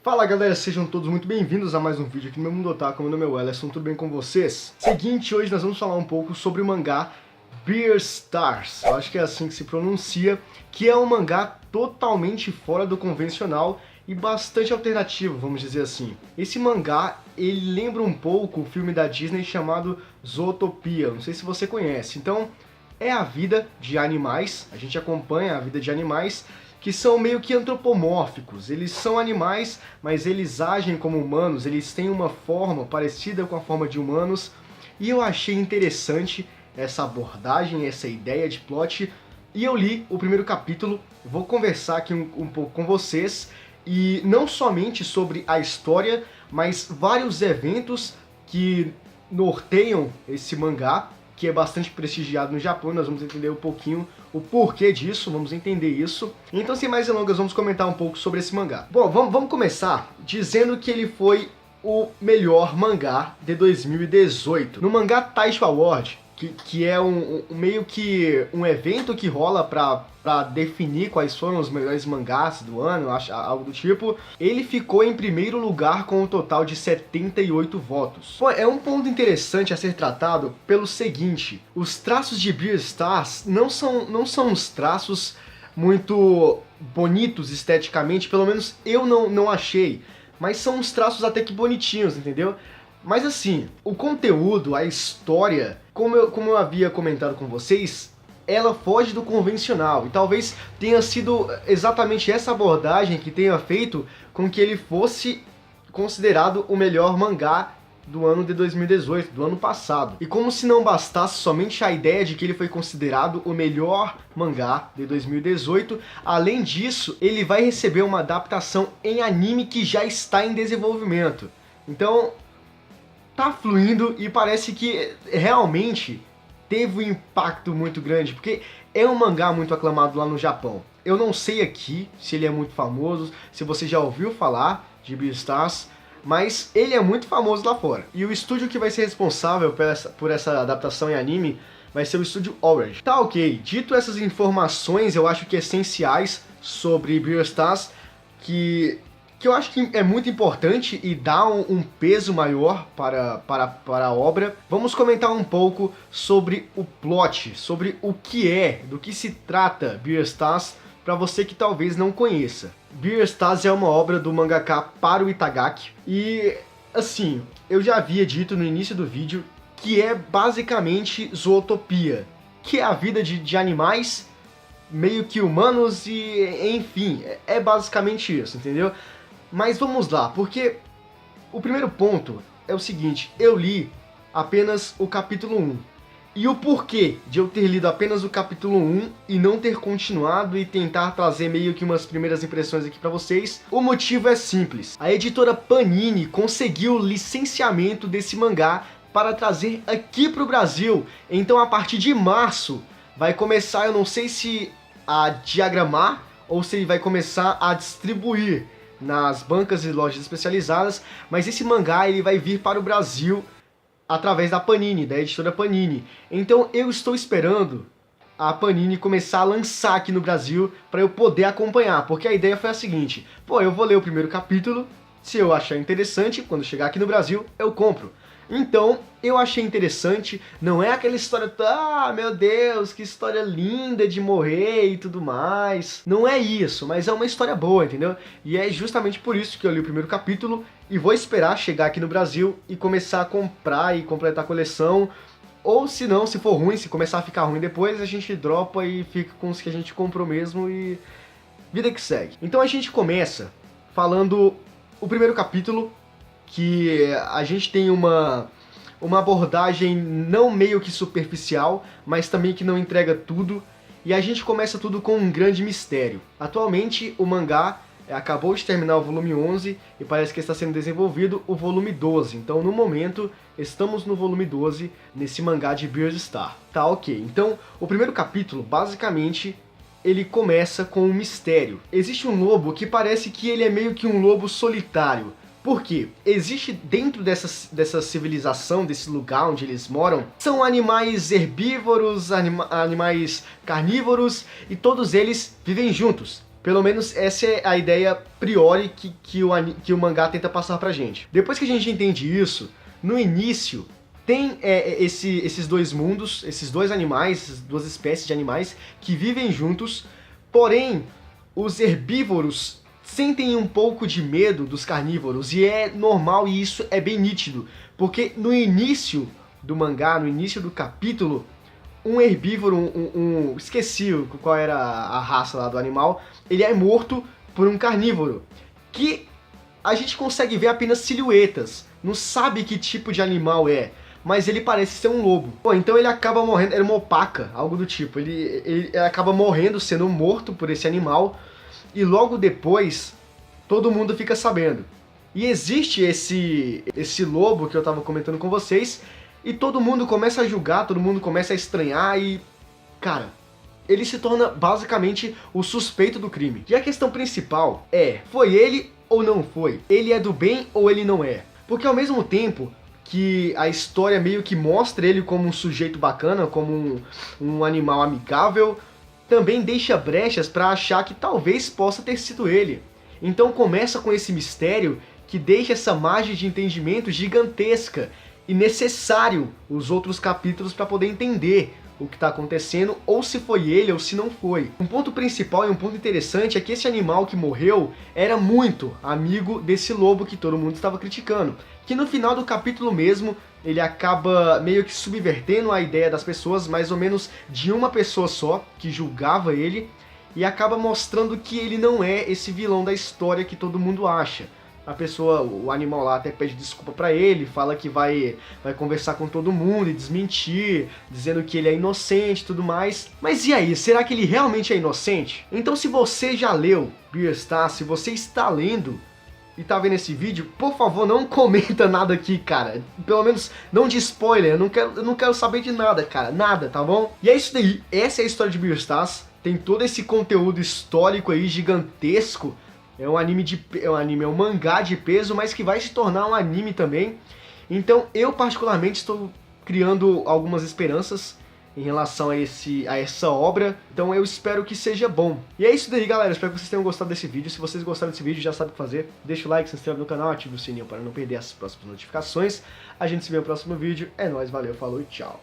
Fala galera, sejam todos muito bem-vindos a mais um vídeo aqui no meu Mundo Otaku. Meu nome é Wellerson, tudo bem com vocês? Seguinte, hoje nós vamos falar um pouco sobre o mangá Beastars, eu acho que é assim que se pronuncia, que é um mangá totalmente fora do convencional e bastante alternativo, vamos dizer assim. Esse mangá, ele lembra um pouco o filme da Disney chamado Zootopia, não sei se você conhece. Então, é a vida de animais, a gente acompanha a vida de animais que são meio que antropomórficos. Eles são animais, mas eles agem como humanos, eles têm uma forma parecida com a forma de humanos, e eu achei interessante essa abordagem, essa ideia de plot, e eu li o primeiro capítulo, vou conversar aqui um pouco com vocês, e não somente sobre a história, mas vários eventos que norteiam esse mangá, que é bastante prestigiado no Japão. Nós vamos entender um pouquinho o porquê disso, vamos entender isso. Então, sem mais delongas, vamos comentar um pouco sobre esse mangá. Bom, vamos começar dizendo que ele foi o melhor mangá de 2018. No mangá Taisho Award, que é meio que um evento que rola pra definir quais foram os melhores mangás do ano, acho, algo do tipo, ele ficou em primeiro lugar com um total de 78 votos. Pô, é um ponto interessante a ser tratado pelo seguinte: os traços de Beastars não são uns traços muito bonitos esteticamente, pelo menos eu não achei, mas são uns traços até que bonitinhos, entendeu? Mas assim, o conteúdo, a história, como eu havia comentado com vocês, ela foge do convencional, e talvez tenha sido exatamente essa abordagem que tenha feito com que ele fosse considerado o melhor mangá do ano de 2018, do ano passado. E como se não bastasse somente a ideia de que ele foi considerado o melhor mangá de 2018, além disso, ele vai receber uma adaptação em anime que já está em desenvolvimento. Então, tá fluindo e parece que realmente teve um impacto muito grande, porque é um mangá muito aclamado lá no Japão. Eu não sei aqui se ele é muito famoso, se você já ouviu falar de Beastars, mas ele é muito famoso lá fora. E o estúdio que vai ser responsável por essa adaptação em anime vai ser o estúdio Orange. Tá, ok. Dito essas informações, eu acho que essenciais sobre Beastars, que eu acho que é muito importante e dá um peso maior para a obra. Vamos comentar um pouco sobre o plot, sobre o que é, do que se trata Beastars, para você que talvez não conheça. Beastars é uma obra do mangaka Paru Itagaki, e assim, eu já havia dito no início do vídeo que é basicamente Zootopia, que é a vida de animais meio que humanos e, enfim, é basicamente isso, entendeu? Mas vamos lá, porque o primeiro ponto é o seguinte: eu li apenas o capítulo 1. E o porquê de eu ter lido apenas o capítulo 1 e não ter continuado e tentar trazer meio que umas primeiras impressões aqui pra vocês, o motivo é simples. A editora Panini conseguiu o licenciamento desse mangá para trazer aqui pro Brasil. Então a partir de março vai começar, eu não sei se a diagramar ou se ele vai começar a distribuir nas bancas e lojas especializadas, mas esse mangá ele vai vir para o Brasil através da Panini, da editora Panini. Então eu estou esperando a Panini começar a lançar aqui no Brasil para eu poder acompanhar, porque a ideia foi a seguinte: pô, eu vou ler o primeiro capítulo, se eu achar interessante, quando chegar aqui no Brasil, eu compro. Então, eu achei interessante, não é aquela história, ah, meu Deus, que história linda de morrer e tudo mais. Não é isso, mas é uma história boa, entendeu? E é justamente por isso que eu li o primeiro capítulo e vou esperar chegar aqui no Brasil e começar a comprar e completar a coleção. Ou se não, se for ruim, se começar a ficar ruim depois, a gente dropa e fica com os que a gente comprou mesmo e vida que segue. Então a gente começa falando o primeiro capítulo, que a gente tem uma abordagem não meio que superficial, mas também que não entrega tudo, e a gente começa tudo com um grande mistério. Atualmente o mangá acabou de terminar o volume 11 e parece que está sendo desenvolvido o volume 12, então no momento estamos no volume 12 nesse mangá de Beastars. Tá, ok, então o primeiro capítulo basicamente ele começa com um mistério. Existe um lobo que parece que ele é meio que um lobo solitário. Por quê? Existe dentro dessa civilização, desse lugar onde eles moram, são animais herbívoros, animais carnívoros, e todos eles vivem juntos. Pelo menos essa é a ideia priori que o mangá tenta passar pra gente. Depois que a gente entende isso, no início tem esses dois mundos, esses dois animais, essas duas espécies de animais que vivem juntos, porém os herbívoros sentem um pouco de medo dos carnívoros, e é normal, e isso é bem nítido, porque no início do mangá, no início do capítulo, um herbívoro, esqueci qual era a raça lá do animal, ele é morto por um carnívoro, que a gente consegue ver apenas silhuetas, não sabe que tipo de animal é, mas ele parece ser um lobo. Bom, então ele acaba morrendo, era uma opaca, algo do tipo, ele acaba morrendo, sendo morto por esse animal, e logo depois todo mundo fica sabendo. E existe esse lobo que eu tava comentando com vocês, e todo mundo começa a julgar, todo mundo começa a estranhar e, cara, ele se torna basicamente o suspeito do crime. E a questão principal é, foi ele ou não foi? Ele é do bem ou ele não é? Porque ao mesmo tempo que a história meio que mostra ele como um sujeito bacana, como um animal amigável, também deixa brechas para achar que talvez possa ter sido ele. Então começa com esse mistério que deixa essa margem de entendimento gigantesca e necessário os outros capítulos para poder entender o que está acontecendo, ou se foi ele ou se não foi. Um ponto principal e um ponto interessante é que esse animal que morreu era muito amigo desse lobo que todo mundo estava criticando, que no final do capítulo mesmo ele acaba meio que subvertendo a ideia das pessoas, mais ou menos de uma pessoa só que julgava ele, e acaba mostrando que ele não é esse vilão da história que todo mundo acha. A pessoa, o animal lá até pede desculpa pra ele, fala que vai conversar com todo mundo e desmentir, dizendo que ele é inocente e tudo mais. Mas e aí, será que ele realmente é inocente? Então se você já leu Beastars, se você está lendo e tá vendo esse vídeo, por favor, não comenta nada aqui, cara. Pelo menos não de spoiler, eu não quero saber de nada, cara, nada, tá bom? E é isso daí, essa é a história de Beastars, tem todo esse conteúdo histórico aí gigantesco. É um mangá de peso, mas que vai se tornar um anime também. Então eu particularmente estou criando algumas esperanças em relação a essa obra. Então eu espero que seja bom. E é isso daí, galera. Espero que vocês tenham gostado desse vídeo. Se vocês gostaram desse vídeo, já sabe o que fazer. Deixa o like, se inscreve no canal, ativa o sininho para não perder as próximas notificações. A gente se vê no próximo vídeo. É nóis, valeu, falou e tchau.